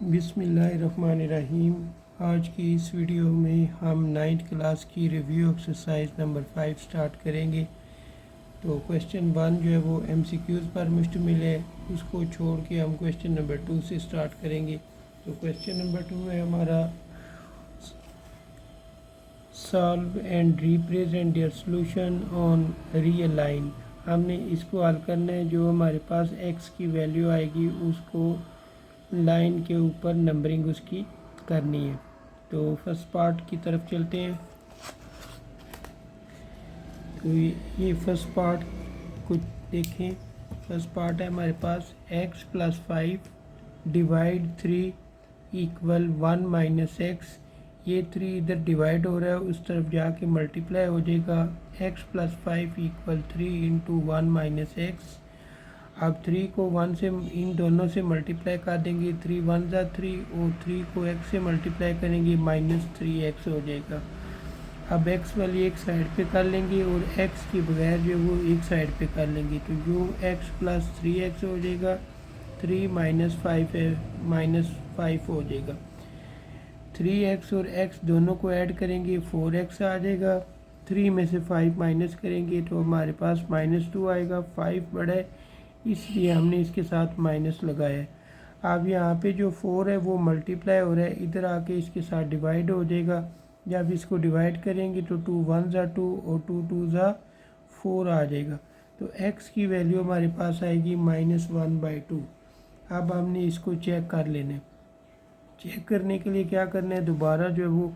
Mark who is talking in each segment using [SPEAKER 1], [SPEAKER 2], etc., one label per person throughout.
[SPEAKER 1] बिस्मिल्लाहिर्रहमानिर्रहीम। आज की इस वीडियो में हम 9th क्लास की रिव्यू एक्सरसाइज नंबर 5 स्टार्ट करेंगे। तो क्वेश्चन 1 जो है वो MCQs पर मुश्तमिल है, उसको छोड़ के हम क्वेश्चन नंबर 2 से स्टार्ट करेंगे। तो क्वेश्चन नंबर 2 है हमारा solve and represent their solution on real line. हमने इसको हल करना है। जो हमारे पास x की वैल्यू आएगी उसको लाइन के ऊपर नंबरिंग उसकी करनी है। तो फर्स्ट पार्ट की तरफ चलते हैं। तो ये फर्स्ट पार्ट कुछ देखें। फर्स्ट पार्ट है हमारे पास x + 5 डिवाइड 3 इक्वल 1 - x। ये 3 इधर डिवाइड हो रहा है, उस तरफ जाके मल्टीप्लाई हो जाएगा। x + 5 equal 3 × 1 - x। अब 3 को 1 से इन दोनों से मल्टीप्लाई कर देंगे, 3 × 1 = 3 और 3 को x से मल्टीप्लाई करेंगे -3x हो जाएगा। अब x वाली एक साइड पे कर लेंगे और x के बगैर जो वो एक साइड पे कर लेंगे। तो जो x + 3x हो जाएगा, 3 - 5 है -5 हो जाएगा। 3x और x दोनों को ऐड करेंगे, 4x आ जाएगा। 3 में से 5 माइनस करेंगे तो हमारे पास -2 आएगा। 5 बड़ा है इसलिए हमने इसके साथ माइनस लगाया है। अब यहाँ पे जो 4 है वो मल्टीप्लाई हो रहा है, इधर आके इसके साथ डिवाइड हो जाएगा। जब इसको डिवाइड करेंगे तो 2 × 1 = 2 और 2 × 2 = 4 आ जाएगा। तो x की वैल्यू हमारे पास आएगी -1/2। अब हमने इसको चेक कर लेना है। चेक करने के लिए क्या करना है, दोबारा जो है वो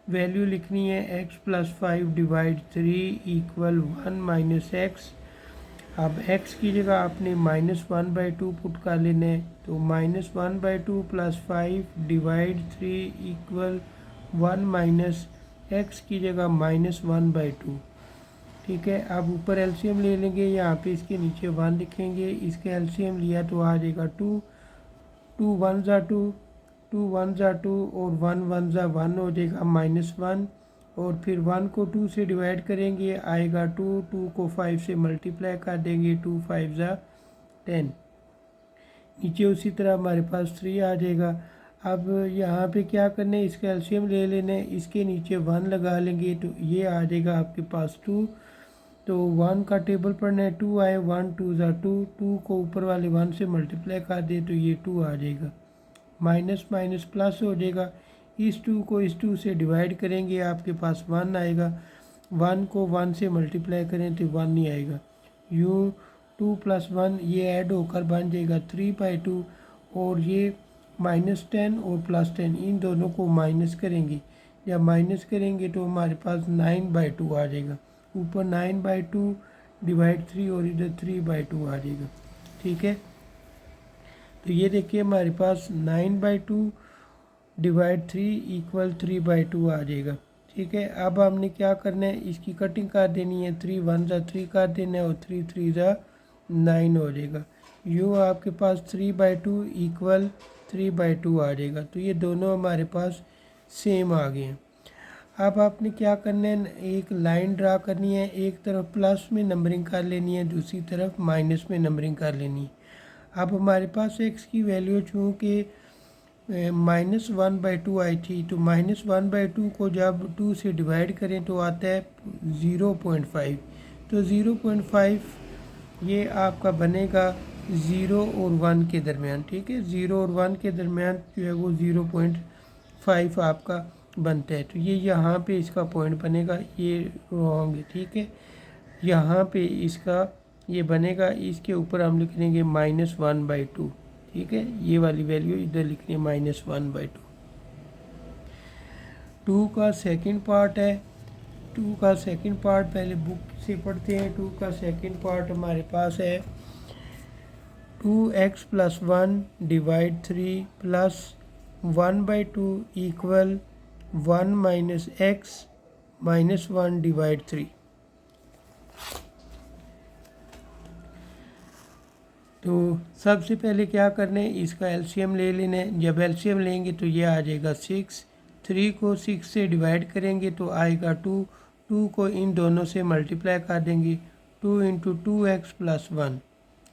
[SPEAKER 1] वैल्यू लिखनी है। x + 5 divide 3 equal 1 - x। अब x की जगह आपने -1/2 पुट कर लेना है। तो -1/2 + 5 डिवाइड 3 इक्वल 1 - x की जगह -1/2। ठीक है। अब ऊपर एलसीएम ले लेंगे, यहाँ पे इसके नीचे 1 लिखेंगे। इसका एलसीएम लिया तो आ जाएगा 2 2 × 1 = 2 2 × 1 = 2 और 1 × 1 = 1 हो जाएगा -1। और फिर 1 को 2 से डिवाइड करेंगे, आएगा 2 2 को 5 से मल्टीप्लाई कर देंगे, 2 × 5 = 10। नीचे उसी तरह हमारे पास 3 आ जाएगा। अब यहाँ पे क्या करना है, इसका एलसीएम ले लेना है, इसके नीचे 1 लगा लेंगे तो ये आ जाएगा आपके पास 2। तो 1 का टेबल पढ़ना है, 2 आए, 1 2 = 2, 2 को ऊपर वाले 1 से मल्टीप्लाई कर दे तो ये 2 आ जाएगा। माइनस माइनस प्लस हो जाएगा। इस 2 को इस 2 से डिवाइड करेंगे, आपके पास 1 आएगा। 1 को 1 से मल्टीप्लाई करें तो 1 नहीं आएगा। यूँ 2 + 1 ये ऐड होकर बन जाएगा 3/2 और ये -10 और +10 इन दोनों को माइनस करेंगे। जब माइनस करेंगे तो हमारे पास 9/2 आ जाएगा। ऊपर 9/2 डिवाइड 3 और इधर 3/2 आ जाएगा। ठीक है। तो ये देखिए हमारे पास 9/2 डिवाइड 3 इक्वल 3/2 आ जाएगा। ठीक है। अब हमने क्या करना है, इसकी कटिंग कर देनी है। 3 × 1 = 3 कर देना है और 3 × 3 = 9 हो जाएगा। यूँ आपके पास 3/2 इक्वल 3/2 आ जाएगा। तो ये दोनों हमारे पास सेम आ गए हैं। अब आपने क्या करना है, एक लाइन ड्रा करनी है। एक तरफ प्लस में नंबरिंग कर लेनी है, दूसरी तरफ माइनस में नंबरिंग कर लेनी है। अब हमारे पास x की वैल्यू चूँकि -1/2 आई थी, तो -1/2 को जब 2 से डिवाइड करें तो आता है 0.5। तो 0.5 ये आपका बनेगा 0 और 1 के दरमियान। ठीक है। 0 और 1 के दरमियान जो है वो 0.5 आपका बनता है। तो ये यहाँ पे इसका पॉइंट बनेगा, ये रॉन्ग है। ठीक है। यहाँ पे इसका ये बनेगा, इसके ऊपर हम लिख देंगे -1/2। ठीक है। ये वाली वैल्यू इधर लिखनी है -1/2। 2 का सेकंड पार्ट है। 2 का सेकंड पार्ट पहले बुक से पढ़ते हैं। 2 का सेकंड पार्ट हमारे पास है 2x + 1 divide 3 plus 1/2 equal 1 - x -1 divide 3। तो सबसे पहले क्या करना है, इसका एलसीएम ले लेना है। जब एलसीएम लेंगे तो ये आ जाएगा 6। 3 को 6 से डिवाइड करेंगे तो आएगा 2। 2 को इन दोनों से मल्टीप्लाई कर देंगे, 2 × 2x + 1।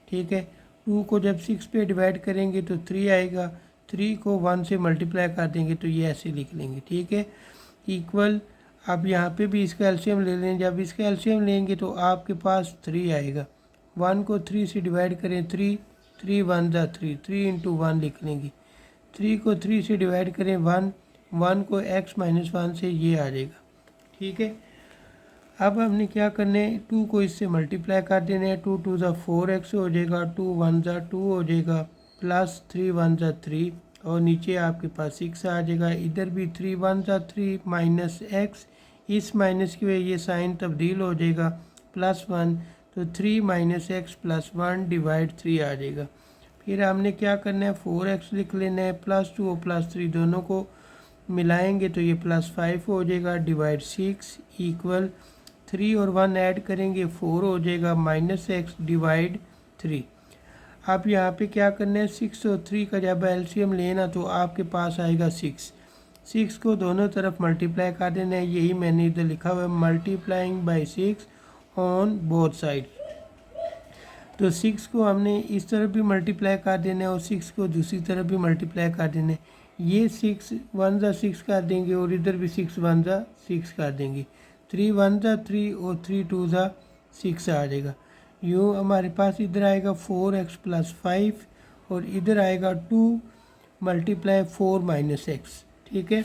[SPEAKER 1] ठीक है। 2 को जब 6 पे डिवाइड करेंगे तो 3 आएगा। 3 को 1 से मल्टीप्लाई कर देंगे तो ये ऐसे लिख लेंगे, ठीक है। इक्वल, अब यहाँ पे भी इसका एलसीएम ले लें। जब इसका एलसीएम लेंगे तो आपके पास 3 आएगा। 1 को 3 से डिवाइड करें, 3 3 1 जा 3, 3 इंटू 1 लिख लेंगे। 3 को 3 से डिवाइड करें 1, 1 को x माइनस 1 से ये आ जाएगा, ठीक है। अब हमने क्या करना है, 2 को इससे मल्टीप्लाई कर देना है। 2 2 ज़ा 4x हो जाएगा, 2 1 ज़ा 2 हो जाएगा, प्लस 3 1 ज़ा 3 और नीचे आपके पास 6 आ जाएगा। इधर भी 3 1 ज़ा 3 माइनस x, इस माइनस की वजह ये साइन तब्दील हो जाएगा, प्लस 1, तो 3 माइनस एक्स प्लस 1 डिवाइड 3 आ जाएगा। फिर हमने क्या करना है, 4x लिख लेना है, प्लस 2 और प्लस 3 दोनों को मिलाएंगे तो ये प्लस 5 हो जाएगा, डिवाइड 6 इक्वल 3 और 1 ऐड करेंगे 4 हो जाएगा, माइनस एक्स डिवाइड 3। अब यहाँ पे क्या करना है, 6 और 3 का जब एलसीएम लेना तो आपके पास आएगा 6। 6 को दोनों तरफ मल्टीप्लाई कर देना है, यही मैंने इधर लिखा हुआ है, multiplying by 6 on both side. तो 6 को हमने इस तरफ भी मल्टीप्लाई कर देना है और 6 को दूसरी तरफ भी मल्टीप्लाई कर देना है। ये 6 1 ज़ा 6 कर देंगे और इधर भी 6 1 ज़ा 6 कर देंगे। 3 1 ज़ा 3 और 3 2 ज़ा 6 आ जाएगा। यूँ हमारे पास इधर आएगा 4x प्लस 5 और इधर आएगा 2 मल्टीप्लाई 4 माइनस एक्स, ठीक है।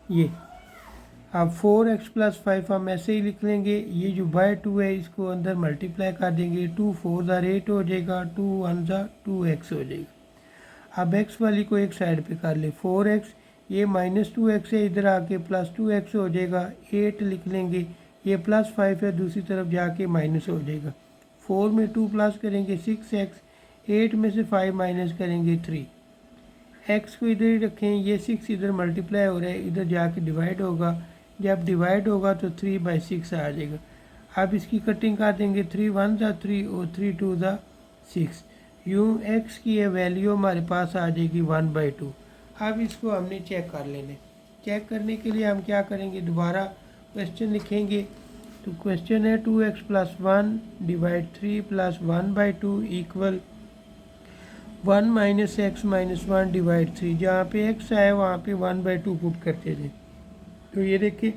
[SPEAKER 1] ये अब 4x प्लस 5 हम ऐसे ही लिख लेंगे। ये जो बाय 2 है इसको अंदर मल्टीप्लाई कर देंगे, 2 4 ज़ा 8 हो जाएगा, 2 1 ज़ा 2x हो जाएगा। अब x वाली को एक साइड पे कर ले, 4x, ये माइनस 2x है, इधर आके प्लस 2x हो जाएगा, 8 लिख लेंगे, ये प्लस 5 है, दूसरी तरफ जाके माइनस हो जाएगा। 4 में 2 प्लस करेंगे 6x, 8 में से 5 माइनस करेंगे 3, x को इधर ही रखें, ये 6 इधर मल्टीप्लाई हो रहा है, इधर जाके डिवाइड होगा, जब डिवाइड होगा तो 3/6 आ जाएगा। अब इसकी कटिंग कर देंगे, 3 1 ज़ा 3 और 3 2 ज़ा 6। यूँ x की ये वैल्यू हमारे पास आ जाएगी 1/2। अब इसको हमने चेक कर लेना है। चेक करने के लिए हम क्या करेंगे, दोबारा क्वेश्चन लिखेंगे। तो क्वेश्चन है 2x plus 1 divide 3 plus 1/2 equal 1 minus x minus 1 divide 3। जहाँ पे x आए वहाँ पे 1/2 पुट करते थे। तो ये देखिए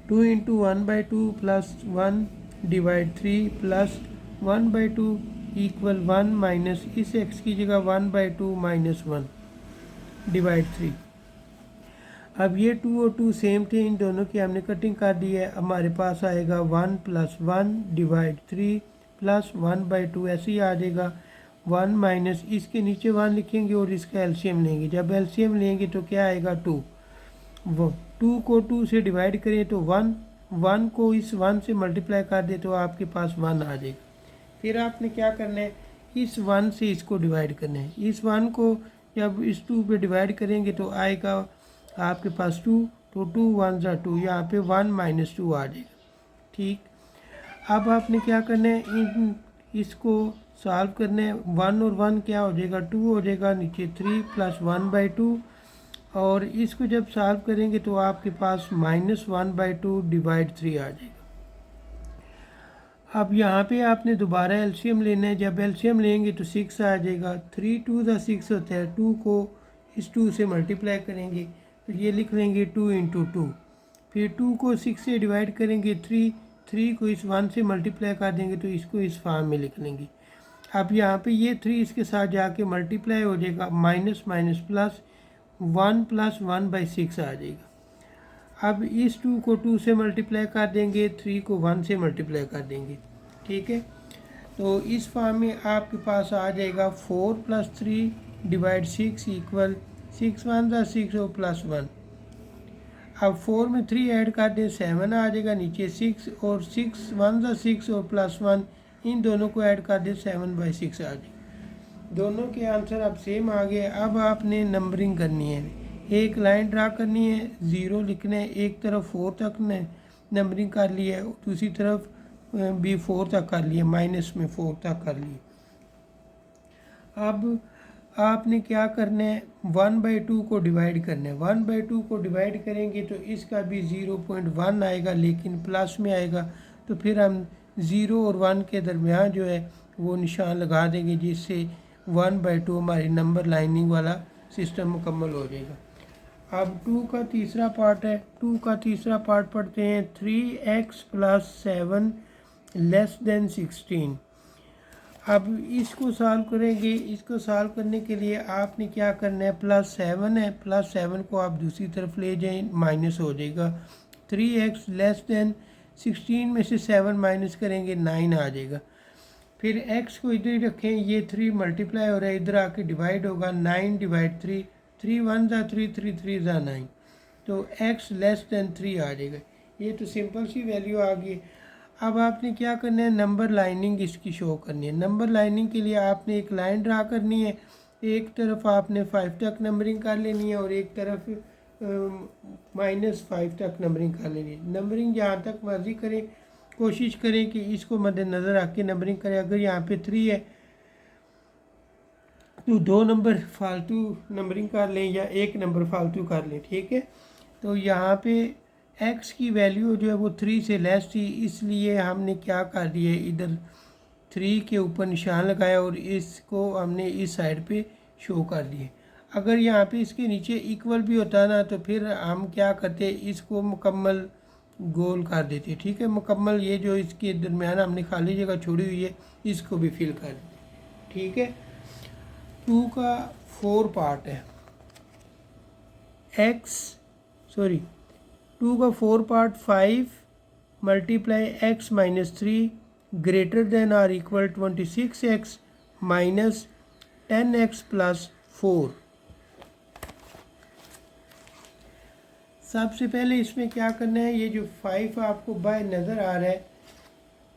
[SPEAKER 1] 2 into 1/2 plus 1 divide 3 plus 1/2 equal 1 minus इस x की जगह 1/2 माइनस 1 डिवाइड 3। अब ये 2 और 2 सेम थे, इन दोनों की हमने कटिंग कर दी है। हमारे पास आएगा 1 प्लस 1 डिवाइड 3 प्लस 1/2 ऐसे ही आ जाएगा। 1 माइनस इसके नीचे 1 लिखेंगे और इसका एलसीएम लेंगे। जब एलसीएम लेंगे तो क्या आएगा 2। वो 2 को 2 से डिवाइड करें तो 1, 1 को इस 1 से मल्टीप्लाई कर दे तो आपके पास 1 आ जाएगा। फिर आपने क्या करना है, इस 1 से इसको डिवाइड करना है। इस 1 को जब इस 2 पे डिवाइड करेंगे तो आएगा आपके पास 2, तो 2 1 ज़ा 2, यहाँ पे 1 माइनस 2 आ जाएगा, ठीक। अब आपने क्या करना है, इसको सॉल्व करना है। 1 और 1 क्या हो जाएगा, 2 हो जाएगा, नीचे 3 प्लस 1/2 और इसको जब सॉल्व करेंगे तो आपके पास माइनस 1/2 डिवाइड 3 आ जाएगा। अब यहाँ पे आपने दोबारा एलसीएम लेना है। जब एलसीएम लेंगे तो 6 आ जाएगा। 3 2 ज़ा 6 होता है, 2 को इस 2 से मल्टीप्लाई करेंगे तो ये लिख लेंगे 2 इंटू 2। फिर 2 को 6 से डिवाइड करेंगे, 3 को इस 1 से मल्टीप्लाई कर देंगे तो इसको इस फॉर्म में लिख लेंगे। अब यहाँ पे ये 3 इसके साथ जाके मल्टीप्लाई हो जाएगा, माइनस माइनस प्लस 1 प्लस 1/6 आ जाएगा। अब इस 2 को 2 से मल्टीप्लाई कर देंगे, 3 को 1 से मल्टीप्लाई कर देंगे, ठीक है। तो इस फॉर्म में आपके पास आ जाएगा 4 प्लस 3 डिवाइड 6 इक्वल 6 1 ज़ा 6 और प्लस 1। अब 4 में 3 ऐड कर दें, 7 आ जाएगा, नीचे 6 और 6 1 ज़ा 6 और प्लस 1, इन दोनों को ऐड कर दें, 7/6 आ जाएगा। दोनों के आंसर अब सेम आ गए। अब आपने नंबरिंग करनी है, एक लाइन ड्रा करनी है, 0 लिखना है, एक तरफ 4 तक नंबरिंग कर लिया है, दूसरी तरफ भी 4 तक कर लिया, माइनस में 4 तक कर लिए। अब आपने क्या करना है, 1/2 को डिवाइड करना है। 1/2 को डिवाइड करेंगे तो इसका भी 0.1 आएगा लेकिन प्लस में आएगा, तो फिर हम ज़ीरो और 1 के दरमियान जो है वो निशान लगा देंगे, जिससे 1/2 हमारी नंबर लाइनिंग वाला सिस्टम मुकम्मल हो जाएगा। अब 2 का तीसरा पार्ट है। 2 का तीसरा पार्ट पढ़ते हैं। 3x + 7 < 16। अब इसको सॉल्व करेंगे। इसको सॉल्व करने के लिए आपने क्या करना है, +7 है, +7 को आप दूसरी तरफ ले जाएं, माइनस हो जाएगा। 3x < 16 में से 7 माइनस करेंगे 9 आ जाएगा। फिर x को इधर ही रखें, ये 3 मल्टीप्लाई हो रहा है, इधर आके डिवाइड होगा। 9 / 3, 3 1 = 3, 3 3 = 9, तो x < 3 आ जाएगा। ये तो सिंपल सी वैल्यू आ गई। अब आपने क्या करना है, नंबर लाइनिंग इसकी शो करनी है। नंबर लाइनिंग के लिए आपने एक लाइन ड्रा करनी है। एक तरफ आपने 5 तक नंबरिंग कर लेनी है और एक तरफ -5 तक नंबरिंग कर लेनी है। नंबरिंग जहाँ तक मर्जी करें, कोशिश करें कि इसको मद्देनज़र रख के नंबरिंग करें। अगर यहाँ पे 3 है तो 2 नंबर फालतू नंबरिंग कर लें या 1 नंबर फालतू कर लें, ठीक है। तो यहाँ पे x की वैल्यू जो है वो 3 से लेस थी, इसलिए हमने क्या कर दिया, इधर 3 के ऊपर निशान लगाया और इसको हमने इस साइड पे शो कर दिए। अगर यहाँ पे इसके नीचे इक्वल भी होता ना तो फिर हम क्या करते, इसको मुकम्मल गोल कर देते, ठीक है। मुकम्मल ये जो इसके दरमियान हमने खाली जगह छोड़ी हुई है इसको भी फिल कर देते, ठीक है। 2 का 4 पार्ट है। 2 का 4 पार्ट 5 × x - 3 > 26x - 10x + 4। सबसे पहले इसमें क्या करना है, ये जो 5 आपको बाय नज़र आ रहा है,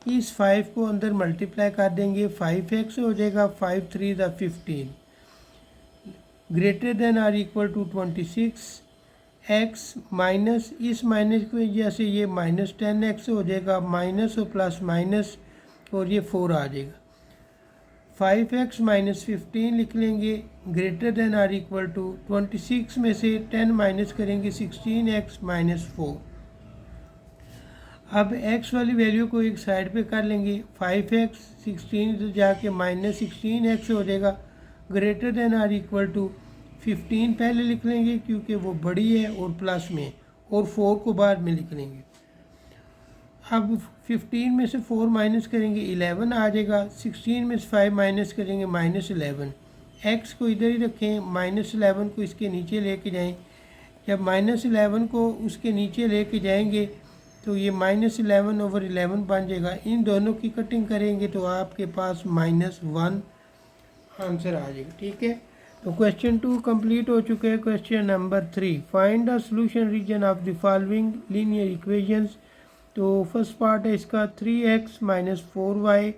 [SPEAKER 1] इस 5 को अंदर मल्टीप्लाई कर देंगे, 5x हो जाएगा। 5 3 = 15 > 26 x माइनस, इस माइनस की वजह से ये -10x हो जाएगा, माइनस और प्लस माइनस और ये 4 आ जाएगा। 5x - 15 लिख लेंगे, > 26 में से 10 माइनस करेंगे, 16x - 4। अब x वाली वैल्यू को एक साइड पे कर लेंगे। 5x 16 तो जाके -16x हो जाएगा, > 15 पहले लिख लेंगे क्योंकि वो बड़ी है और प्लस में, और 4 को बाद में लिख लेंगे। अब 15 में से 4 माइनस करेंगे, 11 आ जाएगा। 16 में से 5 माइनस करेंगे, -11। x को इधर ही रखें, -11 को इसके नीचे लेके जाएं। जब -11 को उसके नीचे लेके जाएंगे तो ये -11/11 बन जाएगा। इन दोनों की कटिंग करेंगे तो आपके पास -1 आंसर आ जाएगा, ठीक है। तो क्वेश्चन 2 कंप्लीट हो चुके हैं। Question number 3, find the solution region of the following linear equations. तो फर्स्ट पार्ट है इसका, 3x - 4y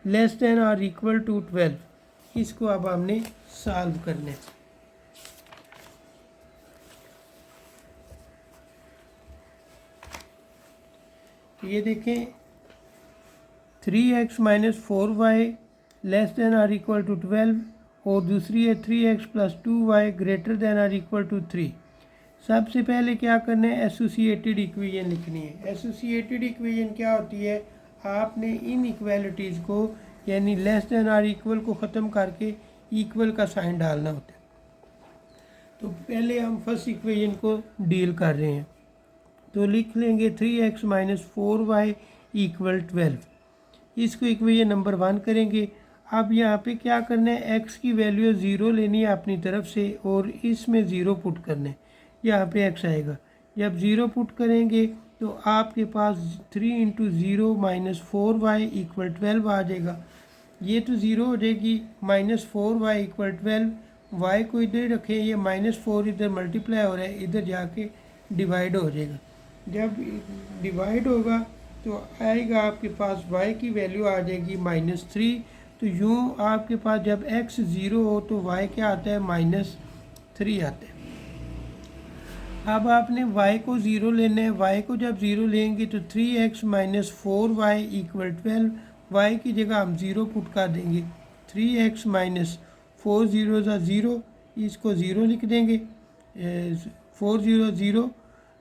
[SPEAKER 1] < ≤ 12। इसको अब हमने सॉल्व करना है। तो ये देखें, 3x - 4y < ≤ 12 और दूसरी है 3x + 2y < > 3। सबसे पहले क्या करना है, एसोसिएटेड इक्वेशन लिखनी है। एसोसिएटेड इक्वेशन क्या होती है, आपने इन इक्वालिटीज़ को यानी <= को ख़त्म करके इक्वल का साइन डालना होता है। तो पहले हम फर्स्ट इक्वेशन को डील कर रहे हैं, तो लिख लेंगे 3x - 4y = 12। इसको इक्वेशन नंबर 1 करेंगे। अब यहाँ पे क्या करना है, x की वैल्यू 0 लेनी है अपनी तरफ से और इसमें 0 पुट करना है। यहाँ पे x आएगा। जब 0 पुट करेंगे तो आपके पास 3 × 0 - 4y = 12 आ जाएगा। ये तो 0 हो जाएगी, -4y = 12। y को इधर रखें, ये -4 इधर मल्टीप्लाई हो रहा है, इधर जाके डिवाइड हो जाएगा। जब डिवाइड होगा तो आएगा आपके पास y की वैल्यू आ जाएगी -3। तो यूँ आपके पास जब x 0 हो तो y क्या आता है, -3 आता है। अब आपने y को 0 लेना है। y को जब 0 लेंगे तो 3x - 4y = 12। y की जगह हम 0 पुट कर देंगे। 3x - 4 0 = 0, इसको 0 लिख देंगे। 4 0 0,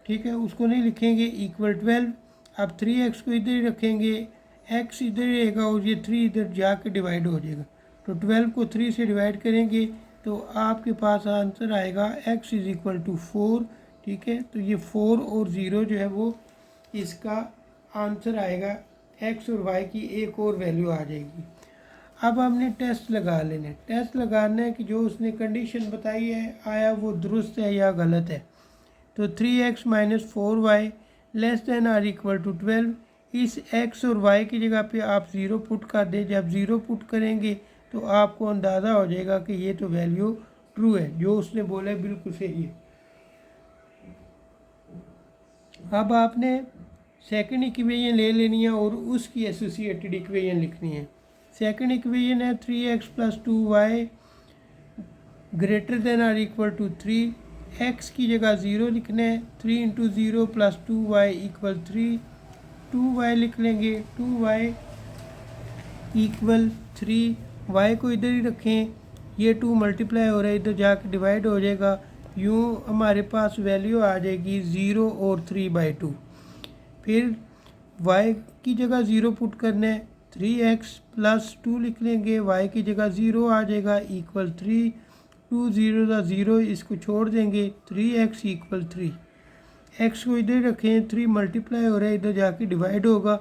[SPEAKER 1] ठीक है, उसको नहीं लिखेंगे, = 12। अब 3x को इधर ही रखेंगे, x इधर रहेगा और ये 3 इधर जाके डिवाइड हो जाएगा। तो 12 को 3 से डिवाइड करेंगे तो आपके पास आंसर आएगा x इज़ इक्वल टू 4। ठीक है, तो ये 4 और 0 जो है वो इसका आंसर आएगा। x और y की एक और वैल्यू आ जाएगी। अब हमने टेस्ट लगा लेने, टेस्ट लगाना है कि जो उसने कंडीशन बताई है आया वो दुरुस्त है या गलत है। तो 3x minus 4y less than or equal to 12, इस x और y की जगह पे आप 0 पुट कर दें। जब 0 पुट करेंगे तो आपको अंदाज़ा हो जाएगा कि ये तो वैल्यू ट्रू है, जो उसने बोला है बिल्कुल सही है। अब आपने सेकंड इक्वेशन ले लेनी है और उसकी एसोसिएटेड इक्वेशन लिखनी है। सेकंड इक्वेशन है 3x plus 2y greater than or equal to 3, x की जगह 0 लिखना है। 3 into 0 plus 2y equal 3, 2y लिख लेंगे, 2y इक्वल 3, y को इधर ही रखें, ये 2 मल्टीप्लाई हो रहा है, इधर जाकर डिवाइड हो जाएगा। यूँ हमारे पास वैल्यू आ जाएगी 0 और 3/2। फिर y की जगह 0 पुट करना है, 3x प्लस 2 लिख लेंगे, y की जगह 0 आ जाएगा इक्वल 3, 2 0 का 0 इसको छोड़ देंगे, 3x इक्वल 3। x को इधर रखें, 3 मल्टीप्लाई हो रहा है, इधर जाके डिवाइड होगा।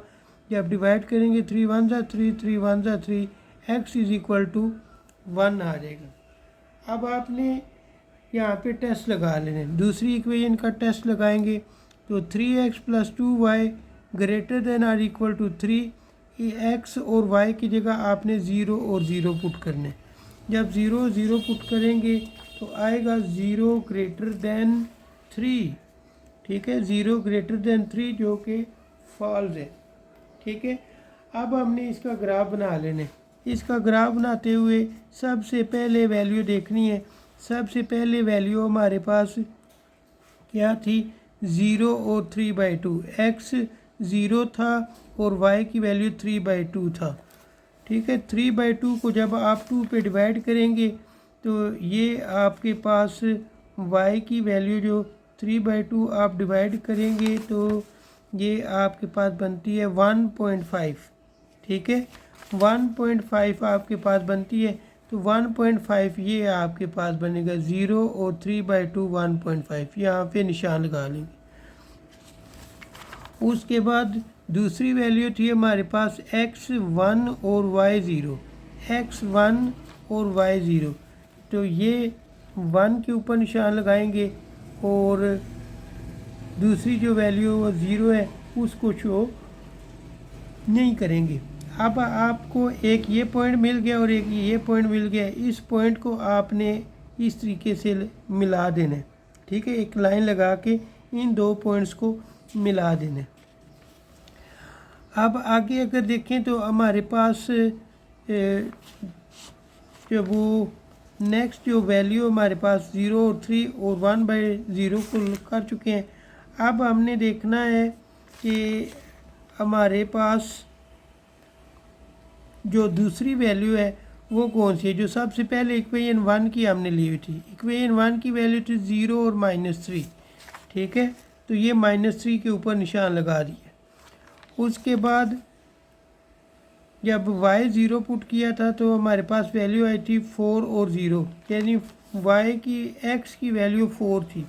[SPEAKER 1] जब डिवाइड करेंगे 3 1 जा 3, 3 1 जा 3, x इज़ इक्वल टू 1 आ जाएगा। अब आपने यहाँ पे टेस्ट लगा लेने, दूसरी इक्वेशन का टेस्ट लगाएंगे तो 3x plus 2y greater than or equal to 3, x और y की जगह आपने 0 और 0 पुट करने। जब 0 0 पुट करेंगे तो आएगा 0 ग्रेटर देन 3। ठीक है, 0 ग्रेटर देन 3 जो कि फॉल्स है। ठीक है, अब हमने इसका ग्राफ बना लेने। इसका ग्राफ बनाते हुए सबसे पहले वैल्यू देखनी है। सबसे पहले वैल्यू हमारे पास क्या थी, 0 और 3/2। x 0 था और y की वैल्यू 3/2 था। ठीक है, 3/2 को जब आप 2 पे डिवाइड करेंगे तो ये आपके पास y की वैल्यू जो 3/2 आप डिवाइड करेंगे तो ये आपके पास बनती है 1.5। ठीक है, 1.5 आपके पास बनती है, तो 1.5 ये आपके पास बनेगा। 0 और 3/2 1.5 यहाँ पे निशान लगा लेंगे। उसके बाद दूसरी वैल्यू थी हमारे पास x1 और y0, x1 और y0, तो ये 1 के ऊपर निशान लगाएंगे और दूसरी जो वैल्यू वो 0 है उसको शो नहीं करेंगे। अब आपको एक ये पॉइंट मिल गया और एक ये पॉइंट मिल गया, इस पॉइंट को आपने इस तरीके से मिला देना है। ठीक है, एक लाइन लगा के इन दो पॉइंट्स को मिला देना है। अब आगे अगर देखें तो हमारे पास जो वो नेक्स्ट जो वैल्यू हमारे पास 0 और 3 और 1/0 को कर चुके हैं। अब हमने देखना है कि हमारे पास जो दूसरी वैल्यू है वो कौन सी है। जो सबसे पहले इक्वेशन 1 की हमने ली हुई थी, इक्वेशन 1 की वैल्यू थी 0 और -3। ठीक है, तो ये -3 के ऊपर निशान लगा दिया। उसके बाद जब y 0 पुट किया था तो हमारे पास वैल्यू आई थी 4 और 0, यानी y की x की वैल्यू 4 थी,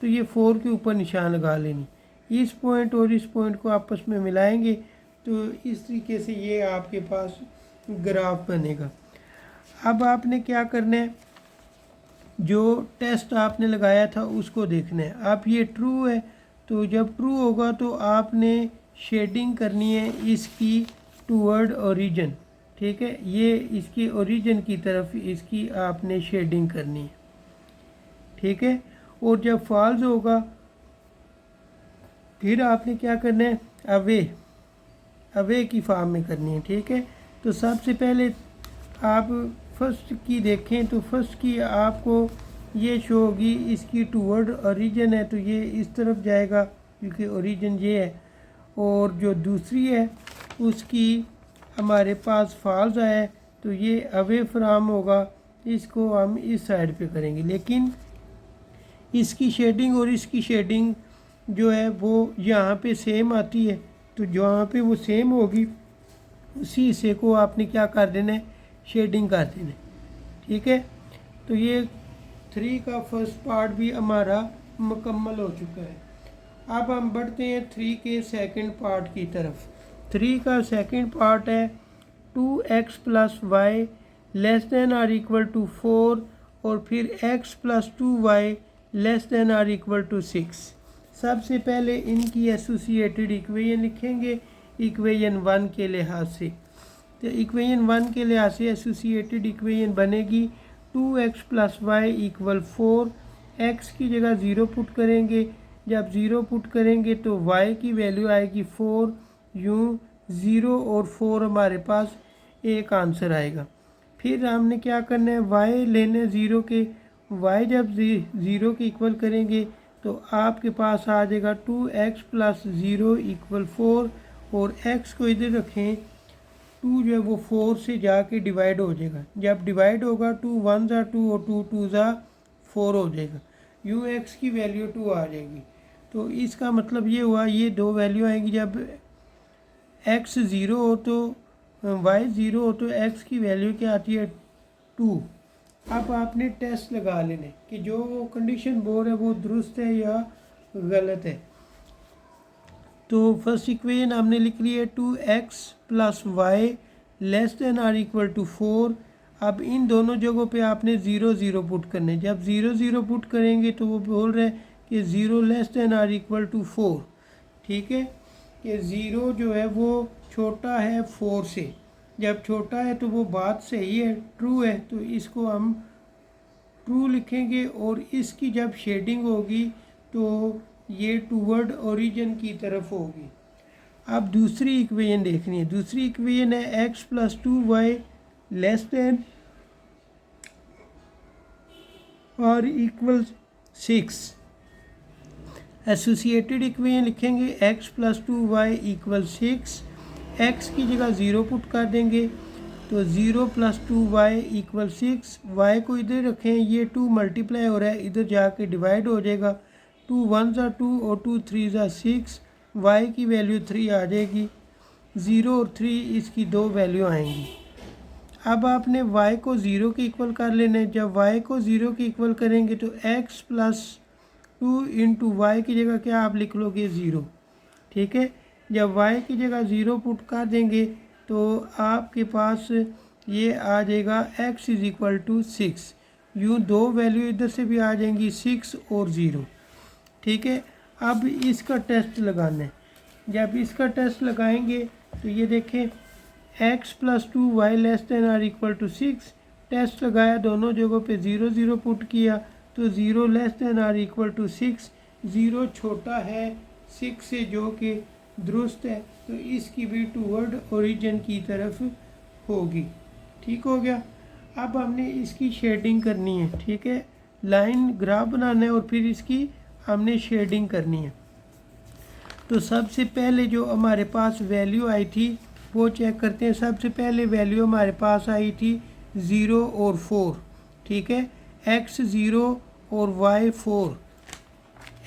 [SPEAKER 1] तो ये 4 के ऊपर निशान लगा लेनी। इस पॉइंट और इस पॉइंट को आपस में मिलाएंगे तो इस तरीके से ये आपके पास ग्राफ बनेगा। अब आपने क्या करना है, जो टेस्ट आपने लगाया था उसको देखना है। अब ये ट्रू है, तो जब ट्रू होगा तो आपने शेडिंग करनी है इसकी टूवर्ड ओरिजिन। ठीक है, ये इसकी ओरिजिन की तरफ इसकी आपने शेडिंग करनी है। ठीक है, और जब फॉल्स होगा फिर आपने क्या करना है, अवे की फॉर्म में करनी है। ठीक है, तो सबसे पहले आप फर्स्ट की देखें तो फर्स्ट की आपको ये शो होगी, इसकी टूवर्ड ओरिजिन है तो ये इस तरफ जाएगा क्योंकि ओरिजिन ये है, और जो दूसरी है उसकी हमारे पास फॉल्स आया है तो ये अवे फ्रॉम होगा, इसको हम इस साइड पे करेंगे। लेकिन इसकी शेडिंग और इसकी शेडिंग जो है वो यहाँ पे सेम आती है, तो जहाँ पे वो सेम होगी उसी हिस्से को आपने क्या कर देना है, शेडिंग कर देना है। ठीक है, तो ये 3 का फर्स्ट पार्ट भी हमारा मुकम्मल हो चुका है। अब हम बढ़ते हैं 3 के सेकंड पार्ट की तरफ। 3 का सेकंड पार्ट है 2x + y ≤ 4 और फिर x + 2y ≤ 6। सबसे पहले इनकी एसोसिएटेड इक्वेशन लिखेंगे इक्वेशन 1 के लिहाज से। तो इक्वेशन 1 के लिहाज से एसोसिएटेड इक्वेशन बनेगी 2x + y = 4। x की जगह 0 पुट करेंगे, जब 0 पुट करेंगे तो y की वैल्यू आएगी 4। यूँ 0 और 4 हमारे पास एक आंसर आएगा। फिर हमने क्या करना है, y लेने 0 के, y जब 0 के इक्वल करेंगे तो आपके पास आ जाएगा 2x + 0 = 4 और x को इधर रखें, 2 जो है वो 4 से जाके डिवाइड हो जाएगा। जब डिवाइड होगा 2 1 ज़ा 2 और 2 2 ज़ा 4 हो जाएगा। यूँ x की वैल्यू 2 आ जाएगी। तो इसका मतलब ये हुआ, ये दो वैल्यू आएंगी। जब x 0 हो तो y 0 हो तो x की वैल्यू क्या आती है, 2। अब आपने टेस्ट लगा लेने कि जो वो कंडीशन बोल है वो दुरुस्त है या गलत है। तो फर्स्ट इक्वेशन हमने लिख ली है 2x + y ≤ 4। अब इन दोनों जगहों पे आपने 0 0 पुट करने। जब 0 0 पुट करेंगे तो वो बोल रहे हैं कि 0 ≤ 4। ठीक है, कि 0 जो है वो छोटा है 4 से। जब छोटा है तो वो बात सही है, ट्रू है, तो इसको हम ट्रू लिखेंगे। और इसकी जब शेडिंग होगी तो ये टूवर्ड ओरिजिन की तरफ होगी। अब दूसरी इक्वेशन देखनी है। दूसरी इक्वेशन है x + 2y ≤ 6। एसोसिएटेड इक्वेशन लिखेंगे x + 2y = 6। x की जगह 0 पुट कर देंगे तो 0 + 2y = 6। y को इधर रखें, ये 2 मल्टीप्लाई हो रहा है, इधर जाके डिवाइड हो जाएगा। 2 1 ज़ा 2 और 2 3 ज़ा 6। y की वैल्यू 3 आ जाएगी। 0 और 3 इसकी दो वैल्यू आएंगी। अब आपने y को 0 के इक्वल कर लेना है। जब y को 0 के इक्वल करेंगे तो x + 2 × y की जगह क्या आप लिख लोगे, 0। ठीक है, जब y की जगह 0 पुट कर देंगे तो आपके पास ये आ जाएगा x = 6। यूँ दो वैल्यू इधर से भी आ जाएंगी, 6 और 0। ठीक है, अब इसका टेस्ट लगाना है। जब इसका टेस्ट लगाएंगे तो ये देखें x + 2y ≤ 6। टेस्ट लगाया, दोनों जगहों पे 0 0 पुट किया तो 0 ≤ 6। 0 छोटा है 6 से जो कि दुरुस्त है, तो इसकी भी टूवर्ड ओरिजिन की तरफ होगी। ठीक हो गया। अब हमने इसकी शेडिंग करनी है। ठीक है, लाइन ग्राफ बनाना है और फिर इसकी हमने शेडिंग करनी है। तो सबसे पहले जो हमारे पास वैल्यू आई थी वो चेक करते हैं। सबसे पहले वैल्यू हमारे पास आई थी 0 और 4। ठीक है, x 0 और y 4,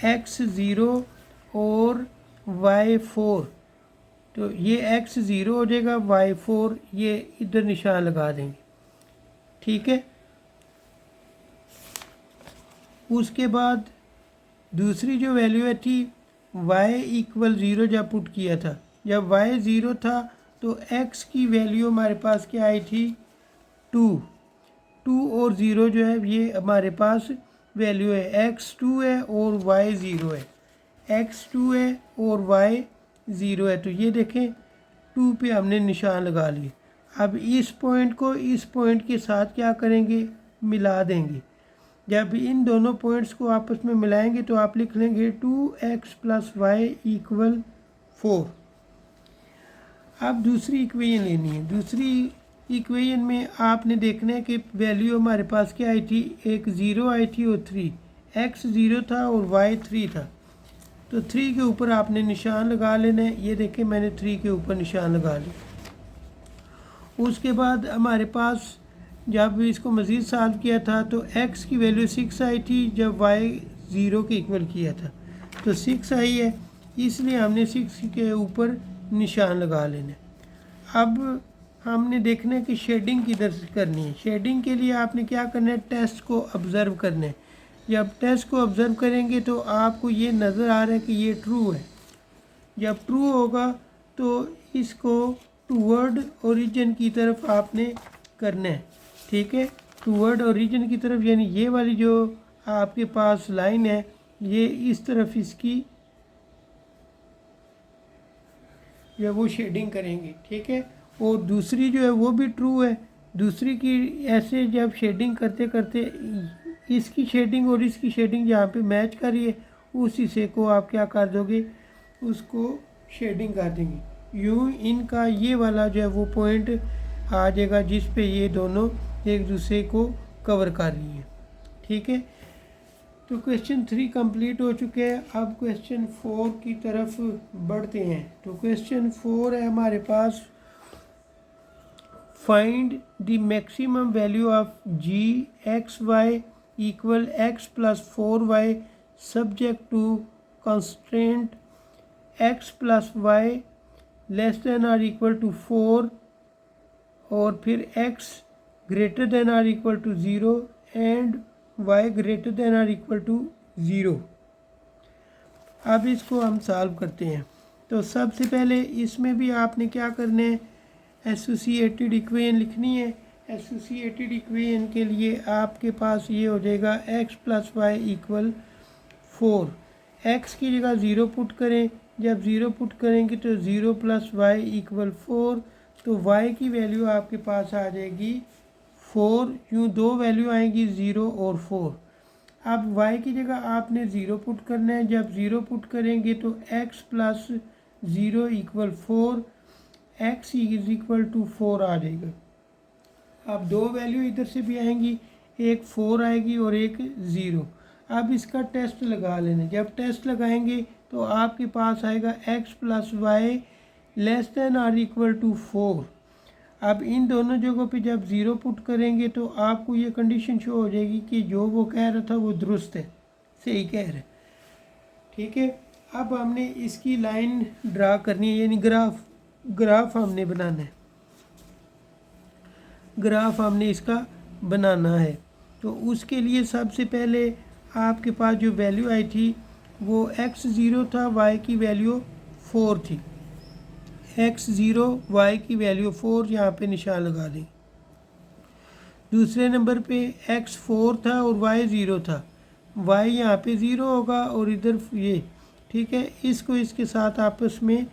[SPEAKER 1] x 0 और y 4। तो ये x 0 हो जाएगा, y 4 ये इधर निशान लगा देंगे। ठीक है, उसके बाद दूसरी जो वैल्यू है थी y = 0 जब पुट किया था। जब y 0 था तो x की वैल्यू हमारे पास क्या आई थी, 2। 2 और 0 जो है ये हमारे पास वैल्यू है। x 2 है और y 0 है। x 2 है और y 0 है। तो ये देखें 2 पे हमने निशान लगा लिया। अब इस पॉइंट को इस पॉइंट के साथ क्या करेंगे, मिला देंगे। जब इन दोनों पॉइंट्स को आपस में मिलाएंगे तो आप लिख लेंगे 2x + y = 4। अब दूसरी इक्वेशन लेनी है। दूसरी इक्वेशन में आपने देखना है कि वैल्यू हमारे पास क्या आई थी, एक 0 आई थी और 3। x 0 था और y 3 था। तो 3 के ऊपर आपने निशान लगा लेना है। ये देखें मैंने 3 के ऊपर निशान लगा लिया। उसके बाद हमारे पास जब इसको मज़ीद सॉल्व किया था तो x की वैल्यू 6 आई थी जब y 0 के इक्वल किया था, तो 6 आई है, इसलिए हमने 6 के ऊपर निशान लगा लेना है। अब हमने देखना है कि शेडिंग किधर से करनी है। शेडिंग के लिए आपने क्या करना है, टेस्ट को ऑब्ज़र्व करना है। जब टेस्ट को ऑब्ज़र्व करेंगे तो आपको ये नज़र आ रहा है कि ये ट्रू है। जब ट्रू होगा तो इसको टूवर्ड ओरिजिन की तरफ आपने करना है, ठीक है। टूवर्ड ओरिजिन की तरफ, यानी ये वाली जो आपके पास लाइन है ये इस तरफ इसकी जो है वो शेडिंग करेंगे, ठीक है। और दूसरी जो है वो भी ट्रू है। दूसरी की ऐसे जब शेडिंग करते करते इसकी शेडिंग और इसकी शेडिंग जहाँ पे मैच कर रही है उस हिस्से को आप क्या कर दोगे, उसको शेडिंग कर देंगे। यूँ इनका ये वाला जो है वो पॉइंट आ जाएगा जिस पे ये दोनों एक दूसरे को कवर कर रही हैं, ठीक है। तो क्वेश्चन 3 कंप्लीट हो चुके हैं। अब क्वेश्चन 4 की तरफ बढ़ते हैं। तो क्वेश्चन 4 है हमारे पास, find the maximum value of Z x Y equal x plus 4y subject to constraint x plus Y less than or equal to 4 और फिर x greater than or equal to 0 and y greater than or equal to 0। अब इसको हम solve करते हैं। तो सबसे पहले इसमें भी आपने क्या करना है, एसोसिएटेड इक्वेशन लिखनी है। एसोसिएटेड इक्वेशन के लिए आपके पास ये हो जाएगा x plus Y equal 4। x की जगह 0 पुट करें। जब 0 पुट करेंगे तो 0 प्लस वाई इक्वल 4, तो y की वैल्यू आपके पास आ जाएगी 4। यूँ दो वैल्यू आएंगी 0 और 4। अब y की जगह आपने 0 पुट करना है। जब 0 पुट करेंगे तो x plus 0 equal 4, x is equal to 4 आ जाएगा। अब दो वैल्यू इधर से भी आएंगी, एक 4 आएगी और एक 0। अब इसका टेस्ट लगा लेना। जब टेस्ट लगाएंगे तो आपके पास आएगा x plus Y less than or equal to 4। अब इन दोनों जगहों पे जब 0 पुट करेंगे तो आपको ये कंडीशन शो हो जाएगी कि जो वो कह रहा था वो दुरुस्त है, सही कह रहा है, ठीक है। अब हमने इसकी लाइन ड्रा करनी है, यानी ग्राफ हमने बनाना है। ग्राफ हमने इसका बनाना है। तो उसके लिए सबसे पहले आपके पास जो वैल्यू आई थी वो x 0 था, y की वैल्यू 4 थी। x 0 y की वैल्यू 4 यहाँ पे निशान लगा दें। दूसरे नंबर पे x 4 था और y 0 था। y यहाँ पे 0 होगा और इधर ये, ठीक है। इसको इसके साथ आपस में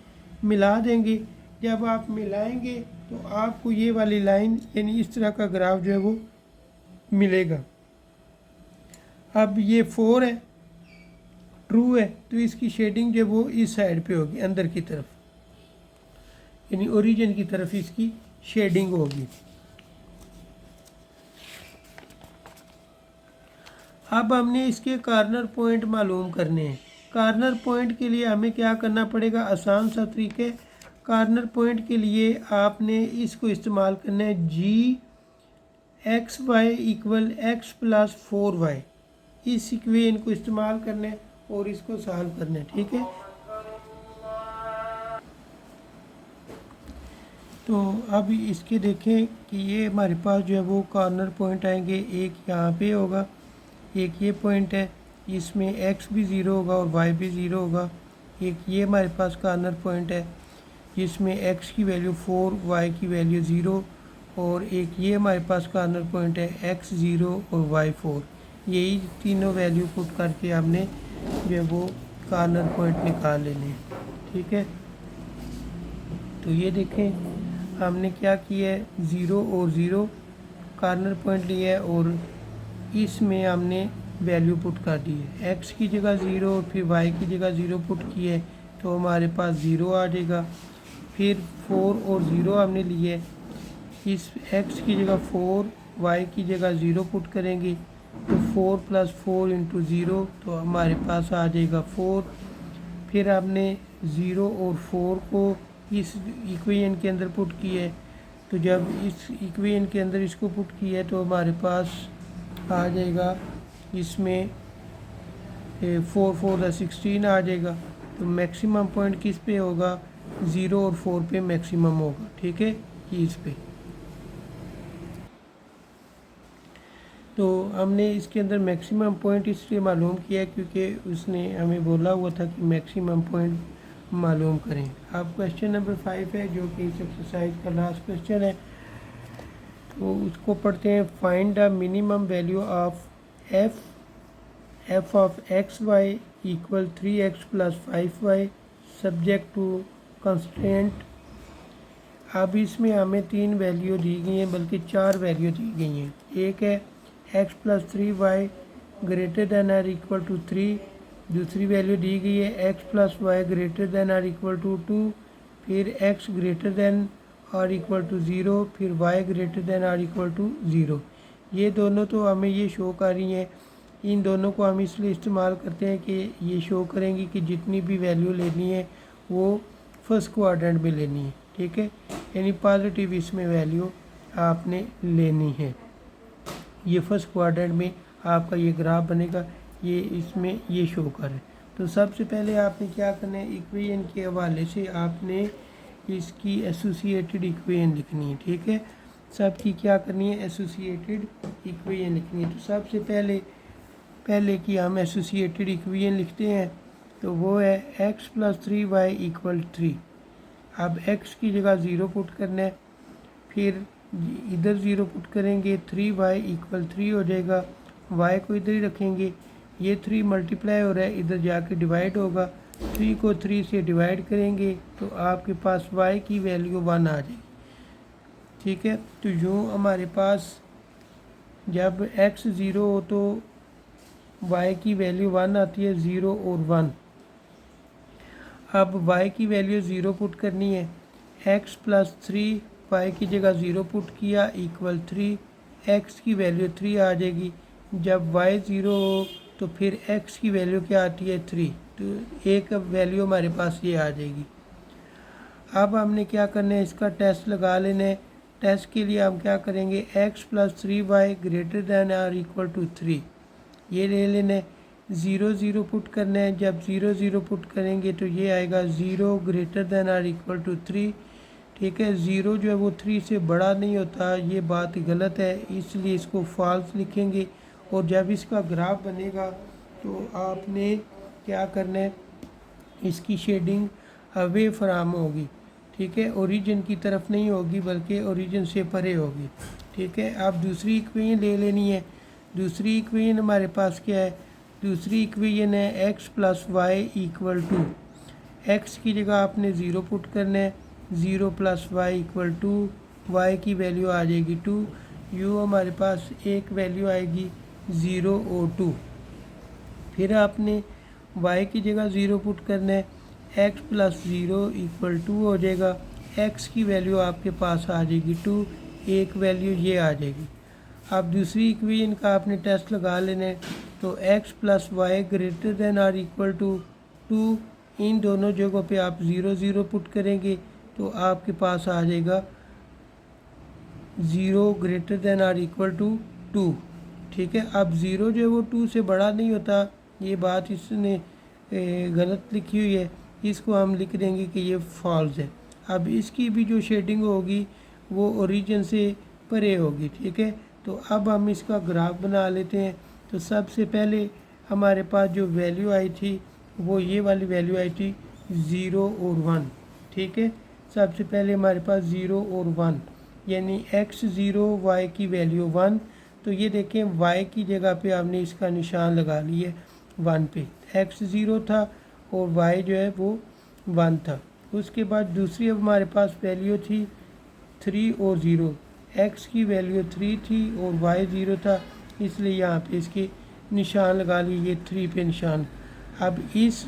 [SPEAKER 1] मिला देंगे। जब आप मिलाएंगे तो आपको ये वाली लाइन यानी इस तरह का ग्राफ जो है वो मिलेगा। अब ये 4 है, ट्रू है, तो इसकी शेडिंग जो है वो इस साइड पे होगी, अंदर की तरफ, यानी ओरिजिन की तरफ इसकी शेडिंग होगी। अब हमने इसके कॉर्नर पॉइंट मालूम करने हैं। कॉर्नर पॉइंट के लिए हमें क्या करना पड़ेगा, आसान सा तरीके। कॉर्नर पॉइंट के लिए आपने इसको इस्तेमाल करना है Z x Y equal x plus 4y। इस इक्वेशन को इस्तेमाल करना है और इसको सॉल्व करना है, ठीक है। तो अब इसके देखें कि ये हमारे पास जो है वो कॉर्नर पॉइंट आएंगे। एक यहाँ पे होगा, एक ये पॉइंट है, इसमें x भी 0 होगा और y भी 0 होगा। एक ये हमारे पास कॉर्नर पॉइंट है जिसमें x की वैल्यू 4, y की वैल्यू 0, और एक ये हमारे पास कॉर्नर पॉइंट है x 0 और y 4। यही तीनों वैल्यू पुट करके हमने जो है वो कॉर्नर पॉइंट निकाल लेने, ठीक है। तो ये देखें हमने क्या किया है, 0 और 0 कॉर्नर पॉइंट लिया है और इसमें हमने वैल्यू पुट कर दी है। x की जगह 0 और फिर y की जगह 0 पुट किए है तो हमारे पास 0 आ जाएगा। फिर 4 और 0 हमने लिए, इस x की जगह 4, y की जगह 0 पुट करेंगे तो 4 प्लस 4 इंटू 0, तो हमारे पास आ जाएगा 4। फिर हमने 0 और 4 को इस इक्वेशन के अंदर पुट किया है, तो जब इस इक्वेशन के अंदर इसको पुट किया है तो हमारे पास आ जाएगा इसमें 4 4 16 आ जाएगा। तो मैक्सिमम पॉइंट किस पे होगा, 0 और 4 पे मैक्सिमम होगा, ठीक है, कीज़ पे। तो हमने इसके अंदर मैक्सिमम पॉइंट इसलिए मालूम किया क्योंकि उसने हमें बोला हुआ था कि मैक्सिमम पॉइंट मालूम करें। अब क्वेश्चन नंबर 5 है जो कि इस एक्सरसाइज का लास्ट क्वेश्चन है, तो उसको पढ़ते हैं। Find the minimum value of F of X Y equal 3x + 5y subject to constraint. अब इसमें हमें 3 वैल्यू दी गई हैं, बल्कि 4 वैल्यू दी गई हैं। एक है x + 3y greater than or equal to 3, दूसरी वैल्यू दी गई है x + y greater than or equal to 2, फिर x greater than or equal to 0, फिर y greater than or equal to 0। ये दोनों तो हमें ये शो कर रही हैं। इन दोनों को हम इसलिए इस्तेमाल करते हैं कि ये शो करेंगी कि जितनी भी वैल्यू लेनी है वो फर्स्ट क्वाड्रेंट में लेनी है, ठीक है, यानी पॉजिटिव इसमें वैल्यू आपने लेनी है। ये फर्स्ट क्वाड्रेंट में आपका ये ग्राफ बनेगा, ये इसमें ये शो करे। तो सबसे पहले आपने क्या करना है, इक्वेशन के हवाले से आपने इसकी एसोसिएटेड इक्वेशन लिखनी है, ठीक है। सबकी क्या करनी है, एसोसिएटेड इक्वेशन लिखनी है। तो सबसे पहले की हम एसोसिएटेड इक्वेशन लिखते हैं, तो वो है x + 3y = 3। अब x की जगह 0 पुट करना है, फिर इधर 0 पुट करेंगे, 3y = 3 हो जाएगा। y को इधर ही रखेंगे, ये 3 मल्टीप्लाई हो रहा है, इधर जाके डिवाइड होगा। 3 को 3 से डिवाइड करेंगे तो आपके पास y की वैल्यू 1 आ जाएगी, ठीक है। तो यूँ हमारे पास जब x 0 हो तो y की वैल्यू 1 आती है, 0 और 1। अब y की वैल्यू 0 पुट करनी है, x + 3 y की जगह 0 पुट किया इक्वल 3, x की वैल्यू 3 आ जाएगी। जब y 0 हो तो फिर x की वैल्यू क्या आती है, 3, तो एक वैल्यू हमारे पास ये आ जाएगी। अब हमने क्या करना है, इसका टेस्ट लगा लेना है। टेस्ट के लिए हम क्या करेंगे, x + 3y greater than or equal to 3 ये ले लेना है। 0 0 पुट करना है, जब 0 0 पुट करेंगे तो ये आएगा 0 greater than or equal to 3, ठीक है। 0 जो है वो 3 से बड़ा नहीं होता, ये बात गलत है, इसलिए इसको फॉल्स लिखेंगे। और जब इसका ग्राफ बनेगा तो आपने क्या करना है, इसकी शेडिंग अवे फ्राम होगी, ठीक है, ओरिजिन की तरफ नहीं होगी बल्कि ओरिजिन से परे होगी, ठीक है। आप दूसरी इक्वेशन ले लेनी है। दूसरी इक्वेशन हमारे पास क्या है, दूसरी इक्वेशन है x + y = 2। x की जगह आपने 0 पुट करना है, 0 + y = 2, y की वैल्यू आ जाएगी 2, यू हमारे पास एक वैल्यू आएगी 0 और 2। फिर आपने y की जगह 0 पुट करना है, x + 0 = 2 हो जाएगा। x की वैल्यू आपके पास आ जाएगी 2, एक वैल्यू ये आ जाएगी। अब दूसरी इक्वेशन का आपने टेस्ट लगा लेना है, तो x + y greater than or equal to 2, इन दोनों जगहों पे आप 0 0 पुट करेंगे तो आपके पास आ जाएगा 0 greater than or equal to 2, ठीक है। अब 0 जो है वो 2 से बड़ा नहीं होता, ये बात इसने गलत लिखी हुई है, इसको हम लिख देंगे कि ये फॉल्स है। अब इसकी भी जो शेडिंग होगी वो ओरिजिन से परे होगी, ठीक है। तो अब हम इसका ग्राफ बना लेते हैं। तो सबसे पहले हमारे पास जो वैल्यू आई थी वो ये वाली वैल्यू आई थी 0 और 1, ठीक है। सबसे पहले हमारे पास 0 और 1 यानी x 0 y की वैल्यू 1। तो ये देखें y की जगह पे हमने इसका निशान लगा लिया 1 पे, x 0 था और y जो है वो 1 था। उसके बाद दूसरी अब हमारे पास वैल्यू थी 3 और 0, x की वैल्यू 3 थी और y 0 था, इसलिए यहाँ पे इसके निशान लगा लिए, ये 3 पे निशान। अब इस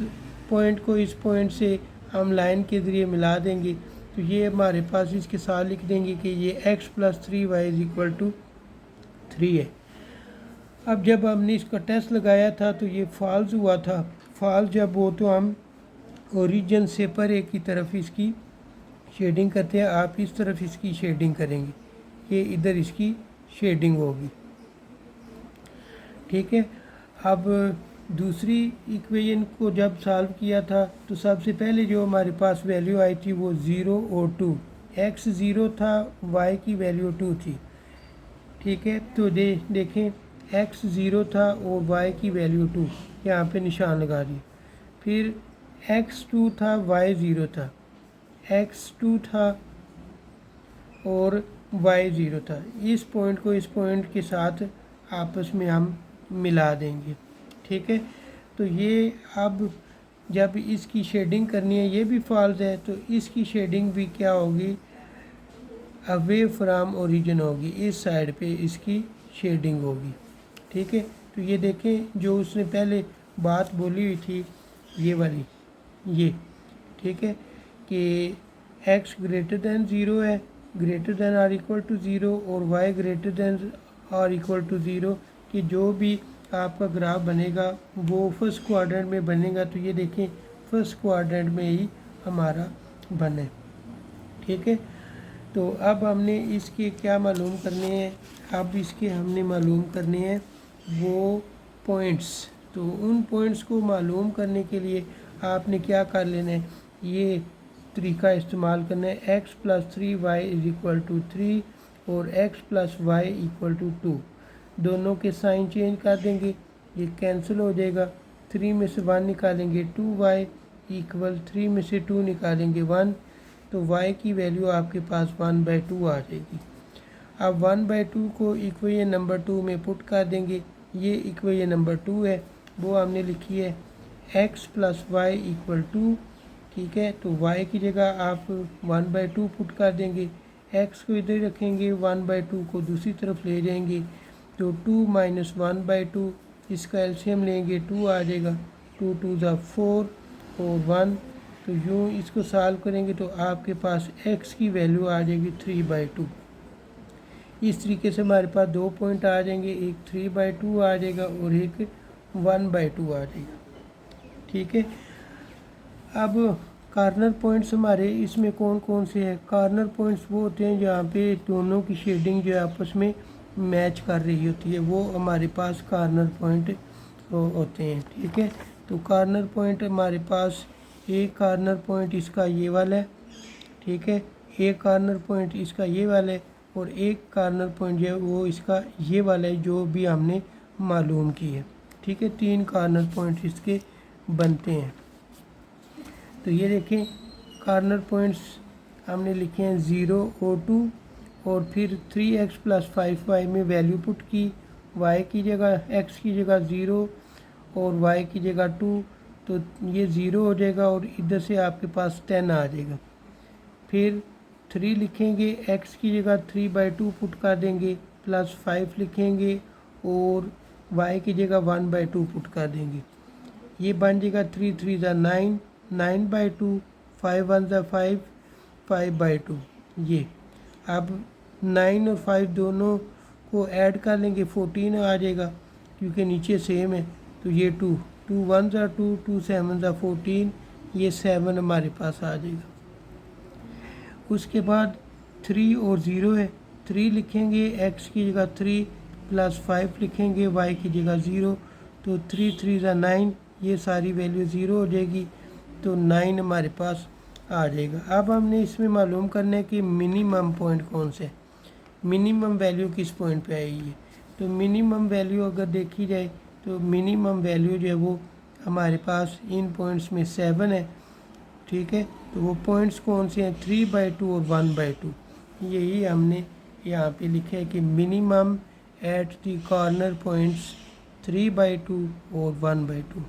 [SPEAKER 1] पॉइंट को इस पॉइंट से हम लाइन के ज़रिए मिला देंगे, तो ये हमारे पास इसके साथ लिख देंगे कि ये x + 3y = 3 है। अब जब हमने इसका टेस्ट लगाया था तो ये फॉल्स हुआ था। फॉल्स जब हो तो हम ओरिजिन से परे की तरफ इसकी शेडिंग करते हैं। आप इस तरफ इसकी शेडिंग करेंगे, ये इधर इसकी शेडिंग होगी, ठीक है। अब दूसरी इक्वेशन को जब सॉल्व किया था तो सबसे पहले जो हमारे पास वैल्यू आई थी वो 0 और 2, x 0 था, y की वैल्यू 2 थी। ठीक है, तो देखें x 0 था और y की वैल्यू 2, यहाँ पे निशान लगा दिए। फिर x 2 था, y 0 था, x 2 था और y 0 था। इस पॉइंट को इस पॉइंट के साथ आपस में हम मिला देंगे। ठीक है, तो ये अब जब इसकी शेडिंग करनी है, ये भी फॉल्स है, तो इसकी शेडिंग भी क्या होगी, अवे फ्रॉम ओरिजिन होगी, इस साइड पे इसकी शेडिंग होगी। ठीक है, तो ये देखें जो उसने पहले बात बोली हुई थी ये वाली, ये ठीक है कि x ग्रेटर दैन 0 है, greater than or equal to 0 और y greater than or equal to 0, कि जो भी आपका ग्राफ बनेगा वो फर्स्ट क्वाड्रेंट में बनेगा। तो ये देखें फर्स्ट क्वाड्रेंट में ही हमारा बने। ठीक है, तो अब हमने इसके क्या मालूम करने हैं, अब इसके हमने मालूम करने हैं वो पॉइंट्स। तो उन पॉइंट्स को मालूम करने के लिए आपने क्या कर लेना है, ये तरीका इस्तेमाल करना है, x + 3y = 3 और x + y = 2। दोनों के साइन चेंज कर देंगे, ये कैंसिल हो जाएगा। 3 में से 1 निकालेंगे 2y = 3 में से 2 निकालेंगे 1, तो y की वैल्यू आपके पास 1/2 आ जाएगी। अब 1/2 को इक्वेशन नंबर 2 में पुट कर देंगे। ये इक्वेशन नंबर 2 है, वो हमने लिखी है x + y = 2। ठीक है, तो y की जगह आप 1/2 पुट कर देंगे, x को इधर रखेंगे, 1/2 को दूसरी तरफ ले जाएंगे, तो 2 - 1/2, इसका एलसीएम लेंगे 2 आ जाएगा, 2 × 2 = 4 और 1, तो यूँ इसको सॉल्व करेंगे तो आपके पास x की वैल्यू आ जाएगी 3/2। इस तरीके से हमारे पास दो पॉइंट आ जाएंगे, एक 3/2 आ जाएगा और एक 1/2 आ जाएगा। ठीक है, अब कार्नर पॉइंट्स हमारे इसमें कौन कौन से हैं। कार्नर पॉइंट्स वो होते हैं जहाँ पे दोनों की शेडिंग जो है आपस में मैच कर रही होती है, वो हमारे पास कार्नर पॉइंट होते हैं। ठीक है, तो कार्नर पॉइंट हमारे पास एक कार्नर पॉइंट इसका ये वाला है, ठीक है, एक कार्नर पॉइंट इसका ये वाला है और एक कार्नर पॉइंट जो है वो इसका ये वाला है जो भी हमने मालूम की है। ठीक है, 3 कार्नर पॉइंट इसके बनते हैं। तो ये देखें कार्नर पॉइंट्स हमने लिखे हैं 0 और 2, और फिर 3x + 5y में वैल्यू पुट की, y की जगह x की जगह 0 और y की जगह 2, तो ये 0 हो जाएगा और इधर से आपके पास 10 आ जाएगा। फिर 3 लिखेंगे, x की जगह 3/2 पुट कर देंगे, प्लस 5 लिखेंगे और y की जगह 1/2 पुट कर देंगे। ये बन जाएगा 3 × 3 = 9, 9/2, 5 × 1 = 5, 5/2। ये अब 9 और 5 दोनों को ऐड कर लेंगे, 14 आ जाएगा क्योंकि नीचे सेम है। तो ये 2 1 = 2, 2 7 = 14, ये 7 हमारे पास आ जाएगा। उसके बाद 3 और 0 है, 3 लिखेंगे, x की जगह 3 प्लस 5 लिखेंगे, y की जगह 0, तो 3 × 3 = 9, ये सारी वैल्यू 0 हो जाएगी, तो 9 हमारे पास आ जाएगा। अब हमने इसमें मालूम करना है कि मिनिमम पॉइंट कौन से, मिनिमम वैल्यू किस पॉइंट पे आएगी है। तो मिनिमम वैल्यू अगर देखी जाए तो मिनिमम वैल्यू जो है वो हमारे पास इन पॉइंट्स में 7 है। ठीक है, तो वो पॉइंट्स कौन से हैं, 3/2 और 1/2। यही हमने यहाँ पे लिखा है कि minimum at the corner points 3/2 और 1/2।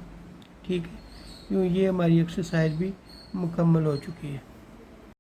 [SPEAKER 1] ठीक है, यूँ ये हमारी एक्सरसाइज भी मुकम्मल हो चुकी है।